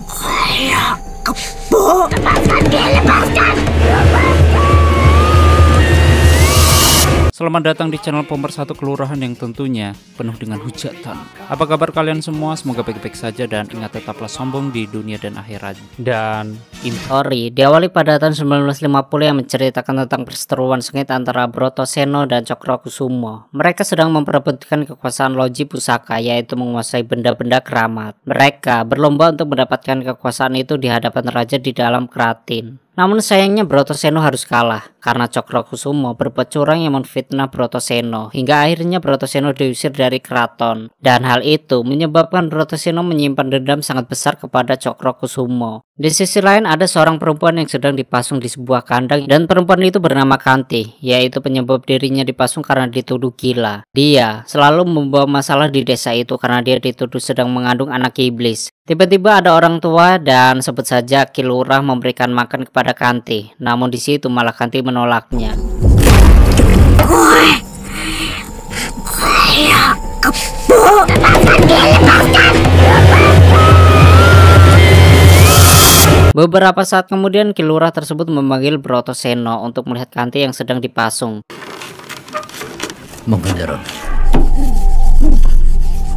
Kayak kebo. Lepaskan dia, lepaskan. Selamat datang di channel Pemersatu Kelurahan yang tentunya penuh dengan hujatan. Apa kabar kalian semua? Semoga baik-baik saja dan ingat tetaplah sombong di dunia dan akhirat. Dan Story diawali pada tahun 1950 yang menceritakan tentang perseteruan sengit antara Brotoseno dan Cokrokusumo. Mereka sedang memperebutkan kekuasaan loji pusaka, yaitu menguasai benda-benda keramat. Mereka berlomba untuk mendapatkan kekuasaan itu di hadapan raja di dalam keratin. Namun sayangnya Brotoseno harus kalah karena Cokrokusumo berbuat curang yang menfitnah Brotoseno hingga akhirnya Brotoseno diusir dari keraton. Dan hal itu menyebabkan Brotoseno menyimpan dendam sangat besar kepada Cokrokusumo. Di sisi lain ada seorang perempuan yang sedang dipasung di sebuah kandang dan perempuan itu bernama Kanti, yaitu penyebab dirinya dipasung karena dituduh gila. Dia selalu membawa masalah di desa itu karena dia dituduh sedang mengandung anak iblis. Tiba-tiba ada orang tua dan sebut saja Ki Lurah memberikan makan kepada Kanti, namun di situ malah Kanti menolaknya. Kayak kebo. Lepaskan dia, lepaskan. Beberapa saat kemudian Ki Lurah tersebut memanggil Brotoseno untuk melihat Kanti yang sedang dipasung.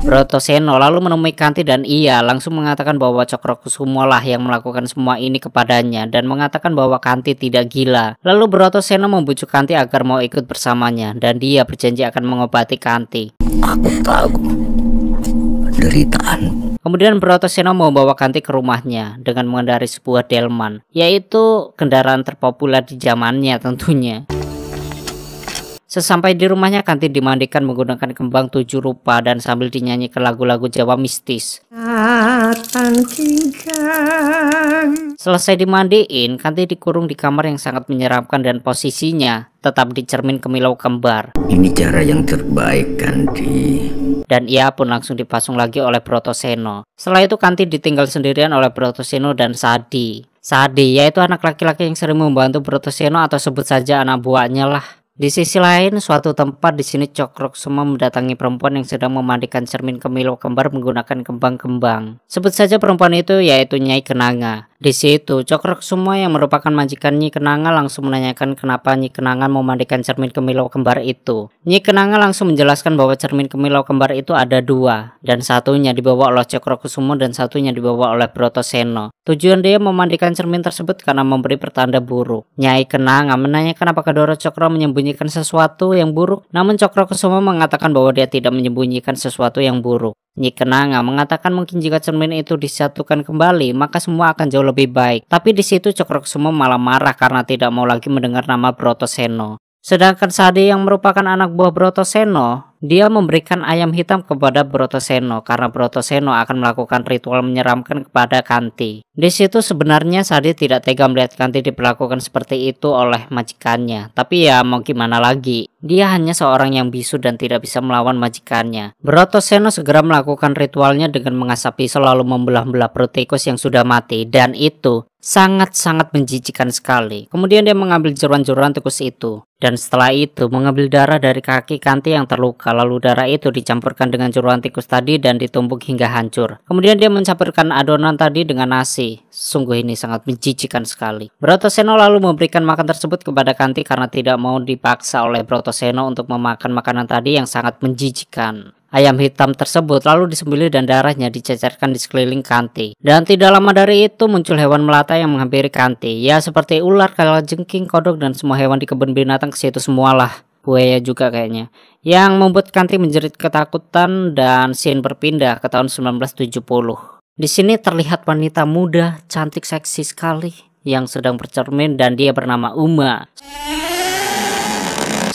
Brotoseno lalu menemui Kanti dan ia langsung mengatakan bahwa Cokrokusumo lah yang melakukan semua ini kepadanya dan mengatakan bahwa Kanti tidak gila. Lalu Brotoseno membujuk Kanti agar mau ikut bersamanya dan dia berjanji akan mengobati Kanti. Aku tahu penderitaan. Kemudian Brotoseno membawa Kanti ke rumahnya dengan mengendarai sebuah delman, yaitu kendaraan terpopuler di zamannya tentunya. Sesampai di rumahnya, Kanti dimandikan menggunakan kembang 7 rupa dan sambil dinyanyikan lagu-lagu Jawa mistis. Selesai dimandiin, Kanti dikurung di kamar yang sangat menyeramkan dan posisinya tetap di cermin Kemilau Kembar. Ini cara yang terbaik, Kanti. Dan ia pun langsung dipasung lagi oleh Brotoseno. Setelah itu Kanti ditinggal sendirian oleh Brotoseno dan Sadi. Sadi yaitu anak laki-laki yang sering membantu Brotoseno atau sebut saja anak buahnya lah. Di sisi lain, suatu tempat di sini Cokrokusumo mendatangi perempuan yang sedang memandikan cermin Kemilau Kembar menggunakan kembang-kembang. Sebut saja perempuan itu yaitu Nyai Kenanga. Di situ Cokrokusumo yang merupakan majikan Nyi Kenanga langsung menanyakan kenapa Nyi Kenanga memandikan cermin Kemilau Kembar itu. Nyi Kenanga langsung menjelaskan bahwa cermin Kemilau Kembar itu ada 2 dan satunya dibawa oleh Cokrokusumo dan satunya dibawa oleh Brotoseno. Tujuan dia memandikan cermin tersebut karena memberi pertanda buruk. Nyai Kenanga menanyakan apakah Doro Cokro menyembunyikan sesuatu yang buruk, namun Cokrokusumo mengatakan bahwa dia tidak menyembunyikan sesuatu yang buruk. Nyi Kenanga mengatakan mungkin jika cermin itu disatukan kembali maka semua akan jauh lebih baik. Tapi di situ Cokrokusumo malah marah karena tidak mau lagi mendengar nama Brotoseno. Sedangkan Sadi yang merupakan anak buah Brotoseno, dia memberikan ayam hitam kepada Brotoseno karena Brotoseno akan melakukan ritual menyeramkan kepada Kanti. Di situ sebenarnya Sadi tidak tega melihat Kanti diperlakukan seperti itu oleh majikannya. Tapi ya mau gimana lagi, dia hanya seorang yang bisu dan tidak bisa melawan majikannya. Brotoseno segera melakukan ritualnya dengan mengasah pisau lalu membelah-belah perut tikus yang sudah mati, dan itu sangat-sangat menjijikan sekali. Kemudian dia mengambil jeruan-jeruan tikus itu dan setelah itu mengambil darah dari kaki Kanti yang terluka, lalu darah itu dicampurkan dengan jeruan tikus tadi dan ditumbuk hingga hancur. Kemudian dia mencampurkan adonan tadi dengan nasi. Sungguh ini sangat menjijikan sekali. Brotoseno lalu memberikan makan tersebut kepada Kanti karena tidak mau dipaksa oleh Brotoseno untuk memakan makanan tadi yang sangat menjijikan. Ayam hitam tersebut lalu disembelih dan darahnya dicecerkan di sekeliling Kanti. Dan tidak lama dari itu muncul hewan melata yang menghampiri Kanti. Ya seperti ular, kalajengking, kodok dan semua hewan di kebun binatang ke situ semualah. Buaya juga kayaknya. Yang membuat Kanti menjerit ketakutan dan scene berpindah ke tahun 1970. Di sini terlihat wanita muda, cantik seksi sekali yang sedang bercermin dan dia bernama Uma.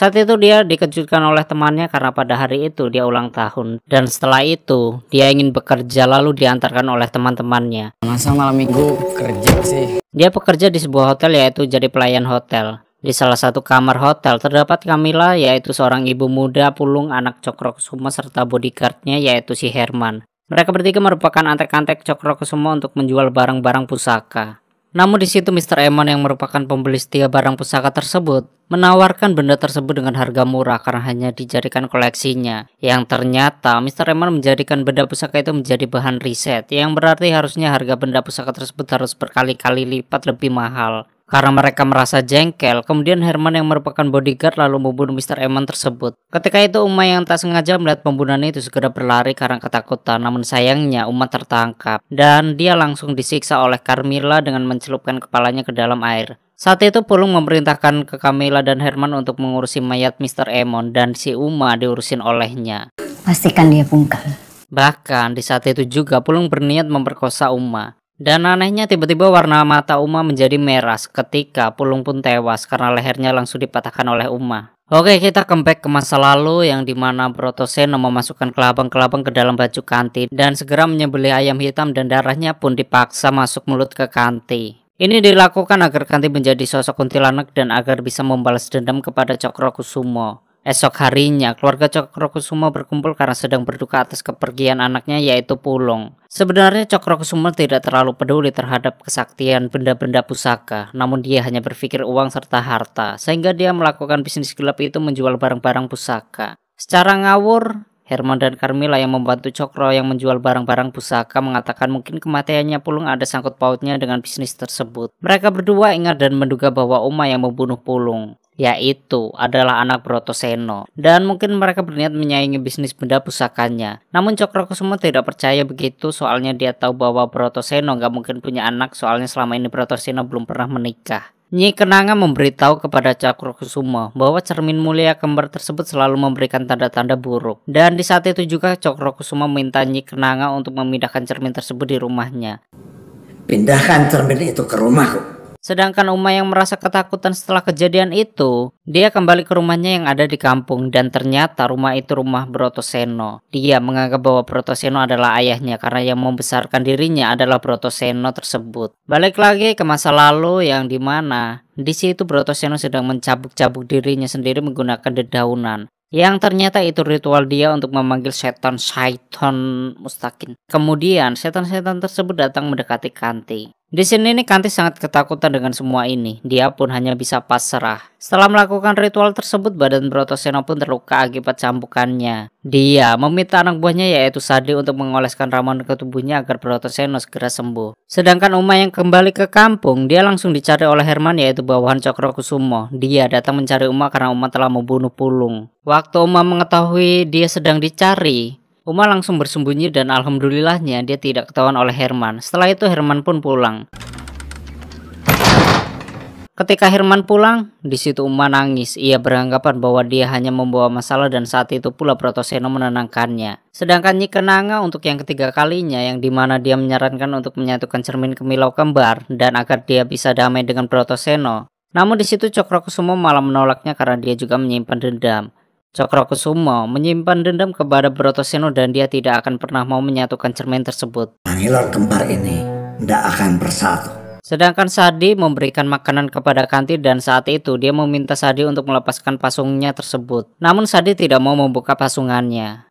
Saat itu dia dikejutkan oleh temannya karena pada hari itu dia ulang tahun. Dan setelah itu dia ingin bekerja lalu diantarkan oleh teman-temannya. Masa malam minggu kerja sih? Dia bekerja di sebuah hotel yaitu jadi pelayan hotel. Di salah satu kamar hotel terdapat Kamila yaitu seorang ibu muda pulung anak Cokrokusumo serta bodyguardnya yaitu si Herman. Mereka bertiga merupakan antek-antek Cokrokusumo untuk menjual barang-barang pusaka. Namun di situ Mr. Emon yang merupakan pembeli setia barang pusaka tersebut menawarkan benda tersebut dengan harga murah karena hanya dijadikan koleksinya. Yang ternyata Mr. Emon menjadikan benda pusaka itu menjadi bahan riset, yang berarti harusnya harga benda pusaka tersebut harus berkali-kali lipat lebih mahal. Karena mereka merasa jengkel, kemudian Herman yang merupakan bodyguard lalu membunuh Mr. Emon tersebut. Ketika itu Uma yang tak sengaja melihat pembunuhan itu segera berlari karena ketakutan, namun sayangnya Uma tertangkap dan dia langsung disiksa oleh Carmilla dengan mencelupkan kepalanya ke dalam air. Saat itu Pulung memerintahkan ke Camilla dan Herman untuk mengurusi mayat Mr. Emon dan si Uma diurusin olehnya. Pastikan dia bungkam. Bahkan di saat itu juga Pulung berniat memperkosa Uma. Dan anehnya tiba-tiba warna mata Uma menjadi merah ketika Pulung pun tewas karena lehernya langsung dipatahkan oleh Uma. Oke, kita comeback ke masa lalu yang dimana Brotoseno memasukkan kelabang-kelabang ke dalam baju Kanti dan segera menyembelih ayam hitam dan darahnya pun dipaksa masuk mulut ke Kanti. Ini dilakukan agar Kanti menjadi sosok kuntilanak dan agar bisa membalas dendam kepada Cokrokusumo. Esok harinya, keluarga Cokrokusumo berkumpul karena sedang berduka atas kepergian anaknya yaitu Pulung. Sebenarnya Cokrokusumo tidak terlalu peduli terhadap kesaktian benda-benda pusaka, namun dia hanya berpikir uang serta harta, sehingga dia melakukan bisnis gelap itu menjual barang-barang pusaka. Secara ngawur, Herman dan Carmilla yang membantu Cokro yang menjual barang-barang pusaka mengatakan mungkin kematiannya Pulung ada sangkut pautnya dengan bisnis tersebut. Mereka berdua ingat dan menduga bahwa Uma yang membunuh Pulung, yaitu adalah anak Brotoseno, dan mungkin mereka berniat menyaingi bisnis benda pusakanya. Namun Cokrokusumo tidak percaya begitu, soalnya dia tahu bahwa Brotoseno nggak mungkin punya anak, soalnya selama ini Brotoseno belum pernah menikah. Nyi Kenanga memberitahu kepada Cokrokusumo bahwa cermin mulia kembar tersebut selalu memberikan tanda-tanda buruk. Dan di saat itu juga Cokrokusumo meminta Nyi Kenanga untuk memindahkan cermin tersebut di rumahnya. Pindahkan cermin itu ke rumahku. Sedangkan Uma yang merasa ketakutan setelah kejadian itu, dia kembali ke rumahnya yang ada di kampung dan ternyata rumah itu rumah Brotoseno. Dia menganggap bahwa Brotoseno adalah ayahnya karena yang membesarkan dirinya adalah Brotoseno tersebut. Balik lagi ke masa lalu yang dimana di situ Brotoseno sedang mencabuk-cabuk dirinya sendiri menggunakan dedaunan. Yang ternyata itu ritual dia untuk memanggil setan mustaqim. Kemudian setan-setan tersebut datang mendekati Kanti. Di sini nih Kanti sangat ketakutan dengan semua ini. Dia pun hanya bisa pasrah. Setelah melakukan ritual tersebut, badan Brotoseno pun terluka akibat cambukannya. Dia meminta anak buahnya yaitu Sadi untuk mengoleskan ramuan ke tubuhnya agar Brotoseno segera sembuh. Sedangkan Uma yang kembali ke kampung, dia langsung dicari oleh Herman yaitu bawahan Cokrokusumo. Dia datang mencari Uma karena Uma telah membunuh Pulung. Waktu Uma mengetahui dia sedang dicari, Uma langsung bersembunyi dan alhamdulillahnya dia tidak ketahuan oleh Herman. Setelah itu Herman pun pulang. Ketika Herman pulang, di situ Uma nangis. Ia beranggapan bahwa dia hanya membawa masalah dan saat itu pula Brotoseno menenangkannya. Sedangkan Nyi Kenanga untuk yang ketiga kalinya yang dimana dia menyarankan untuk menyatukan cermin Kemilau Kembar dan agar dia bisa damai dengan Brotoseno. Namun di situ Cokrokusumo malah menolaknya karena dia juga menyimpan dendam. Cokrokusumo menyimpan dendam kepada Brotoseno dan dia tidak akan pernah mau menyatukan cermin tersebut. Angilor kembar ini tidak akan bersatu. Sedangkan Sadi memberikan makanan kepada Kanti dan saat itu dia meminta Sadi untuk melepaskan pasungnya tersebut. Namun Sadi tidak mau membuka pasungannya.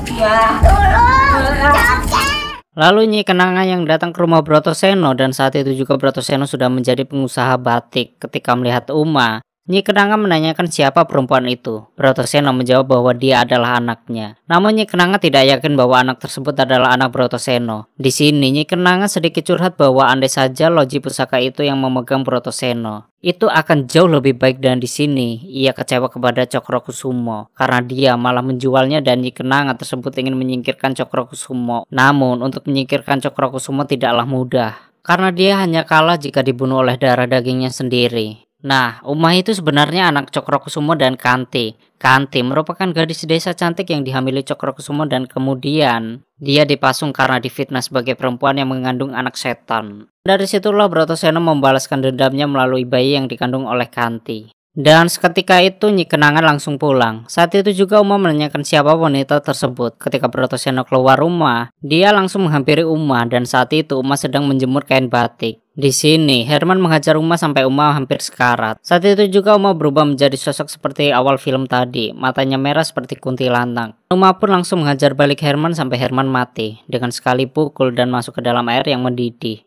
Lalu Nyi Kenanga yang datang ke rumah Brotoseno dan saat itu juga Brotoseno sudah menjadi pengusaha batik. Ketika melihat Uma, Nyi Kenanga menanyakan siapa perempuan itu. Brotoseno menjawab bahwa dia adalah anaknya. Namun Nyi Kenanga tidak yakin bahwa anak tersebut adalah anak Brotoseno. Di sini Nyi Kenanga sedikit curhat bahwa andai saja loji pusaka itu yang memegang Brotoseno, itu akan jauh lebih baik, dan di sini ia kecewa kepada Cokrokusumo karena dia malah menjualnya dan Nyi Kenanga tersebut ingin menyingkirkan Cokrokusumo. Namun untuk menyingkirkan Cokrokusumo tidaklah mudah karena dia hanya kalah jika dibunuh oleh darah dagingnya sendiri. Nah, Uma itu sebenarnya anak Cokrokusumo dan Kanti. Kanti merupakan gadis desa cantik yang dihamili Cokrokusumo dan kemudian dia dipasung karena difitnah sebagai perempuan yang mengandung anak setan. Dari situlah Brotoseno membalaskan dendamnya melalui bayi yang dikandung oleh Kanti. Dan seketika itu Nyi Kenanga langsung pulang. Saat itu juga Uma menanyakan siapa wanita tersebut. Ketika Brotoseno keluar rumah, dia langsung menghampiri Uma dan saat itu Uma sedang menjemur kain batik. Di sini Herman menghajar Uma sampai Uma hampir sekarat. Saat itu juga Uma berubah menjadi sosok seperti awal film tadi, matanya merah seperti kuntilanak. Uma pun langsung menghajar balik Herman sampai Herman mati dengan sekali pukul dan masuk ke dalam air yang mendidih.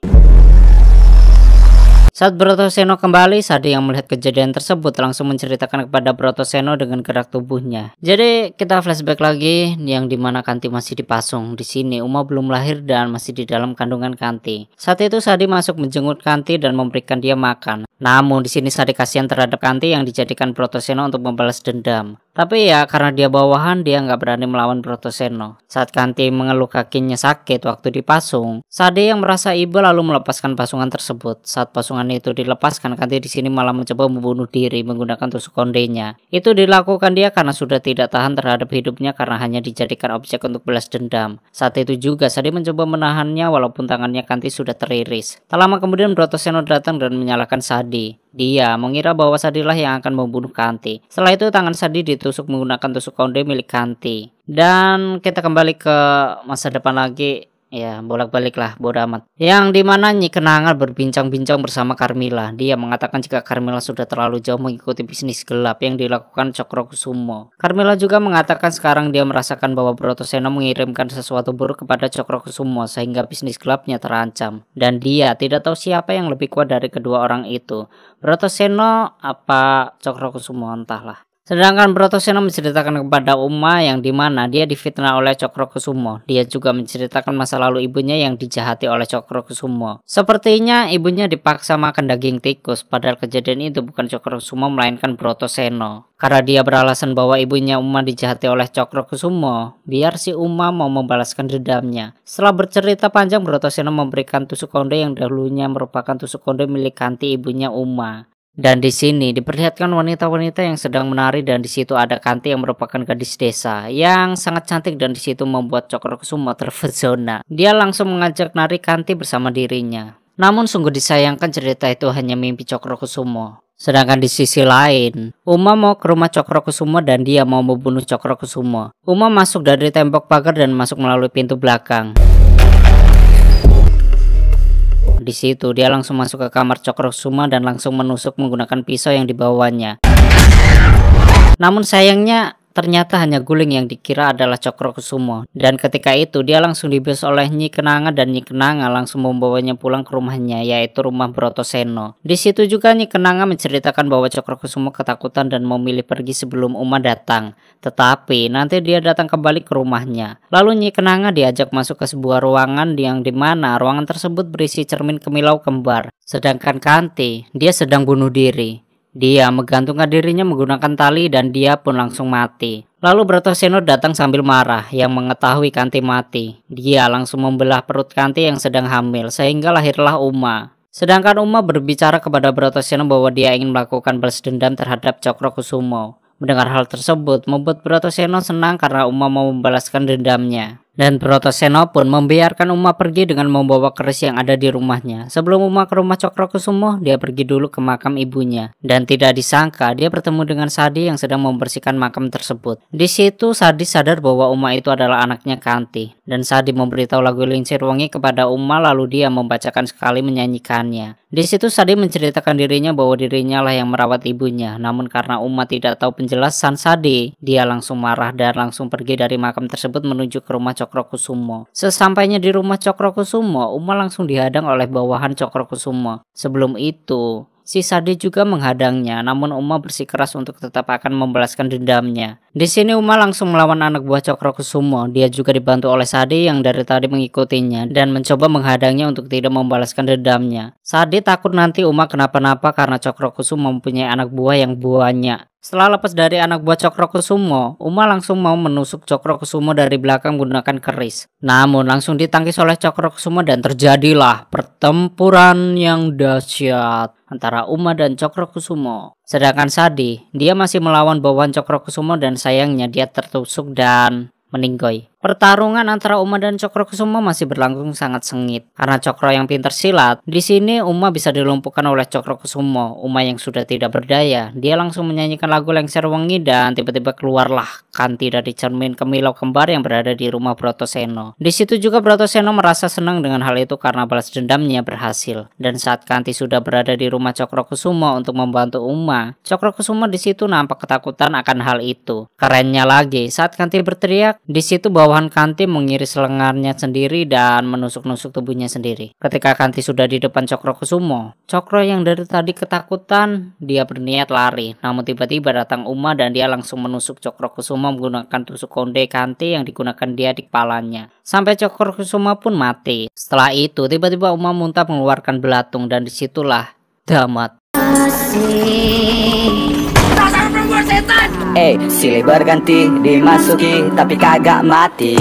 Saat Brotoseno kembali, Sadi yang melihat kejadian tersebut langsung menceritakan kepada Brotoseno dengan gerak tubuhnya. Jadi kita flashback lagi yang dimana Kanti masih dipasung. Di sini Uma belum lahir dan masih di dalam kandungan Kanti. Saat itu Sadi masuk menjenguk Kanti dan memberikan dia makan. Namun di sini Sadi kasihan terhadap Kanti yang dijadikan Brotoseno untuk membalas dendam. Tapi ya karena dia bawahan, dia nggak berani melawan Brotoseno. Saat Kanti mengeluh kakinya sakit waktu dipasung, Sadi yang merasa iba lalu melepaskan pasungan tersebut. Saat pasungan itu dilepaskan, Kanti di sini malah mencoba membunuh diri menggunakan tusuk kondenya. Itu dilakukan dia karena sudah tidak tahan terhadap hidupnya karena hanya dijadikan objek untuk balas dendam. Saat itu juga Sadi mencoba menahannya walaupun tangannya Kanti sudah teriris. Tak lama kemudian Brotoseno datang dan menyalahkan Sadi. Dia mengira bahwa Sadilah yang akan membunuh Kanti. Setelah itu tangan Sadi ditusuk menggunakan tusuk konde milik Kanti. Dan kita kembali ke masa depan lagi. Ya bolak-balik lah, bodo amat. Yang dimana Nyi Kenanga berbincang-bincang bersama Carmilla. Dia mengatakan jika Carmilla sudah terlalu jauh mengikuti bisnis gelap yang dilakukan Cokrokusumo. Carmilla juga mengatakan sekarang dia merasakan bahwa Brotoseno mengirimkan sesuatu buruk kepada Cokrokusumo sehingga bisnis gelapnya terancam. Dan dia tidak tahu siapa yang lebih kuat dari kedua orang itu, Brotoseno apa Cokrokusumo, entahlah. Sedangkan Brotoseno menceritakan kepada Uma yang dimana dia difitnah oleh Cokrokusumo. Dia juga menceritakan masa lalu ibunya yang dijahati oleh Cokrokusumo. Sepertinya ibunya dipaksa makan daging tikus, padahal kejadian itu bukan Cokrokusumo melainkan Brotoseno. Karena dia beralasan bahwa ibunya Uma dijahati oleh Cokrokusumo, biar si Uma mau membalaskan dendamnya. Setelah bercerita panjang, Brotoseno memberikan tusuk konde yang dahulunya merupakan tusuk konde milik Kanti ibunya Uma. Dan di sini diperlihatkan wanita-wanita yang sedang menari dan di situ ada Kanti yang merupakan gadis desa yang sangat cantik dan di situ membuat Cokrokusumo terpesona. Dia langsung mengajak nari Kanti bersama dirinya. Namun sungguh disayangkan cerita itu hanya mimpi Cokrokusumo. Sedangkan di sisi lain, Uma mau ke rumah Cokrokusumo dan dia mau membunuh Cokrokusumo. Uma masuk dari tembok pagar dan masuk melalui pintu belakang. Di situ dia langsung masuk ke kamar Cokrokusumo dan langsung menusuk menggunakan pisau yang dibawanya. Namun sayangnya ternyata hanya guling yang dikira adalah Cokrokusumo. Dan ketika itu dia langsung dibius oleh Nyi Kenanga dan Nyi Kenanga langsung membawanya pulang ke rumahnya, yaitu rumah Brotoseno. Di situ juga Nyi Kenanga menceritakan bahwa Cokrokusumo ketakutan dan memilih pergi sebelum Uma datang. Tetapi nanti dia datang kembali ke rumahnya. Lalu Nyi Kenanga diajak masuk ke sebuah ruangan yang dimana ruangan tersebut berisi cermin kemilau kembar. Sedangkan Kanti, dia sedang bunuh diri. Dia menggantungkan dirinya menggunakan tali dan dia pun langsung mati. Lalu Brotoseno datang sambil marah yang mengetahui Kanti mati. Dia langsung membelah perut Kanti yang sedang hamil sehingga lahirlah Uma. Sedangkan Uma berbicara kepada Brotoseno bahwa dia ingin melakukan balas dendam terhadap Cokrokusumo. Mendengar hal tersebut membuat Brotoseno senang karena Uma mau membalaskan dendamnya. Dan Brotoseno pun membiarkan Uma pergi dengan membawa keris yang ada di rumahnya. Sebelum Uma ke rumah Cokrokusumo, dia pergi dulu ke makam ibunya. Dan tidak disangka dia bertemu dengan Sadi yang sedang membersihkan makam tersebut. Di situ Sadi sadar bahwa Uma itu adalah anaknya Kanti. Dan Sadi memberitahu lagu Lingsir Wangi kepada Uma lalu dia membacakan sekali menyanyikannya. Di situ Sadi menceritakan dirinya bahwa dirinya lah yang merawat ibunya. Namun karena Uma tidak tahu penjelasan Sadi, dia langsung marah dan langsung pergi dari makam tersebut menuju ke rumah Cokrokusumo. Sesampainya di rumah Cokrokusumo, Uma langsung dihadang oleh bawahan Cokrokusumo. Sebelum itu, si Sadi juga menghadangnya, namun Uma bersikeras untuk tetap akan membalaskan dendamnya. Di sini Uma langsung melawan anak buah Cokrokusumo. Dia juga dibantu oleh Sadi yang dari tadi mengikutinya dan mencoba menghadangnya untuk tidak membalaskan dendamnya. Sadi takut nanti Uma kenapa-napa karena Cokrokusumo mempunyai anak buah yang banyak. Setelah lepas dari anak buah Cokrokusumo, Uma langsung mau menusuk Cokrokusumo dari belakang menggunakan keris. Namun langsung ditangkis oleh Cokrokusumo dan terjadilah pertempuran yang dahsyat antara Uma dan Cokrokusumo. Sedangkan Sadi, dia masih melawan bawahan Cokrokusumo dan sayangnya dia tertusuk dan meninggoy. Pertarungan antara Uma dan Cokrokusumo masih berlangsung sangat sengit. Karena Cokro yang pintar silat, di sini Uma bisa dilumpuhkan oleh Cokrokusumo. Uma yang sudah tidak berdaya, dia langsung menyanyikan lagu Lengser Wengi dan tiba-tiba keluarlah Kanti dari cermin kemilau kembar yang berada di rumah Brotoseno. Di situ juga Brotoseno merasa senang dengan hal itu karena balas dendamnya berhasil. Dan saat Kanti sudah berada di rumah Cokrokusumo untuk membantu Uma, Cokrokusumo di situ nampak ketakutan akan hal itu. Kerennya lagi, saat Kanti berteriak, di situ bahwa kejauhan Kanti mengiris lengannya sendiri dan menusuk-nusuk tubuhnya sendiri. Ketika Kanti sudah di depan Cokrokusumo, Cokro yang dari tadi ketakutan, dia berniat lari. Namun tiba-tiba datang Uma dan dia langsung menusuk Cokrokusumo menggunakan tusuk konde Kanti yang digunakan dia di kepalanya. Sampai Cokrokusumo pun mati. Setelah itu tiba-tiba Uma muntah mengeluarkan belatung dan disitulah tamat. Silih berganti dimasuki tapi kagak mati.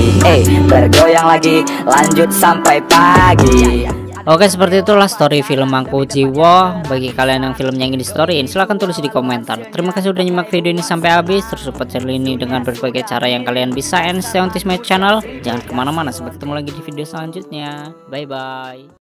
Bergoyang lagi lanjut sampai pagi. Oke, seperti itulah story film Mangku Jiwo. Bagi kalian yang filmnya ingin di storyin, silahkan tulis di komentar. Terima kasih sudah nyimak video ini sampai habis. Terus support channel ini dengan berbagai cara yang kalian bisa. And stay on this my channel. Jangan kemana-mana, sampai ketemu lagi di video selanjutnya. Bye bye.